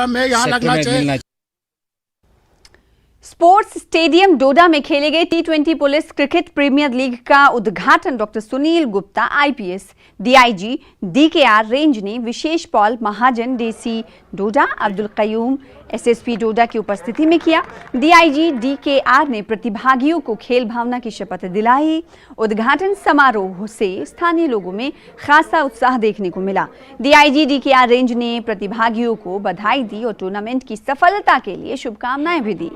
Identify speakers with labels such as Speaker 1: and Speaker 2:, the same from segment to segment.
Speaker 1: में यहाँ लगना चाहिए।
Speaker 2: स्पोर्ट्स स्टेडियम डोडा में खेले गए T20 police cricket premier league का उद्घाटन doctor Sunil Gupta IPS, DIG DKR range ने, विशेष पॉल महाजन डीसी डोडा, अब्दुल कयूम एसएसपी डोडा की उपस्थिति में किया। डीआईजी DKR ने प्रतिभागियों को खेल भावना की शपथ दिलाई। उद्घाटन समारोह से स्थानीय लोगों में खासा उत्साह देखने को मिला। डीआईजी DKR रेंज ने प्रतिभागियों को बधाई दी और टूर्नामेंट की सफलता के लिए शुभकामनाएं भी दी।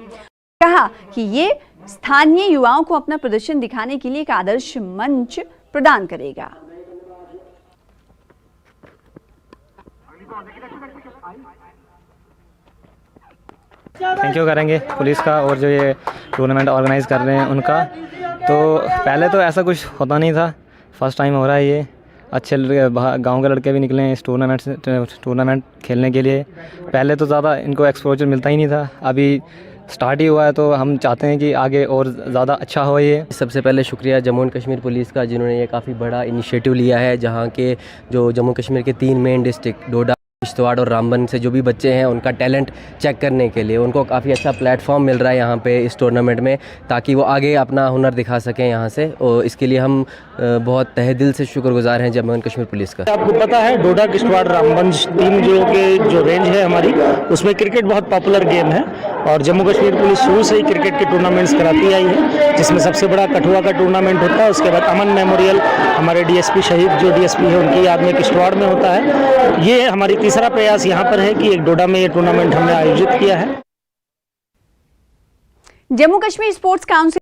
Speaker 2: कहा कि ये स्थानीय युवाओं को अपना प्रदर्शन दिखाने के लिए एक आदर्श मंच प्रदान करेगा।
Speaker 3: थैंक यू करेंगे पुलिस का और जो ये टूर्नामेंट ऑर्गेनाइज कर रहे हैं उनका। तो पहले तो ऐसा कुछ होता नहीं था, फर्स्ट टाइम हो रहा है ये। अच्छे गांव के लड़के भी निकले हैं इस टूर्नामेंट खेलने के लिए। पहले तो ज़्यादा इनको एक्सपोजर मिलता ही नहीं था, अभी स्टार्ट ही हुआ है, तो हम चाहते हैं कि आगे और ज़्यादा अच्छा हो ये।
Speaker 4: सबसे पहले शुक्रिया जम्मू एंड कश्मीर पुलिस का, जिन्होंने ये काफ़ी बड़ा इनिशिएटिव लिया है, जहाँ के जो जम्मू कश्मीर के 3 मेन डिस्ट्रिक्ट डोडा, किश्तवाड़ और रामबन से जो भी बच्चे हैं उनका टैलेंट चेक करने के लिए उनको काफ़ी अच्छा प्लेटफॉर्म मिल रहा है यहाँ पे इस टूर्नामेंट में, ताकि वो आगे अपना हुनर दिखा सकें यहाँ से। और इसके लिए हम बहुत तहे दिल से शुक्रगुजार हैं जम्मू एंड कश्मीर पुलिस का।
Speaker 5: आपको पता है डोडा, किश्तवाड़, रामबन टीम जो रेंज है हमारी, उसमें क्रिकेट बहुत पॉपुलर गेम है और जम्मू कश्मीर पुलिस शुरू से ही क्रिकेट के टूर्नामेंट्स कराती आई है, जिसमें सबसे बड़ा कठुआ का टूर्नामेंट होता है। उसके बाद अमन मेमोरियल हमारे डीएसपी शहीद जो डीएसपी है उनकी याद में किश्तवाड़ में होता है। ये हमारी तीसरा प्रयास यहाँ पर है कि एक डोडा में ये टूर्नामेंट हमने आयोजित किया है।
Speaker 2: Jammu Kashmir sports council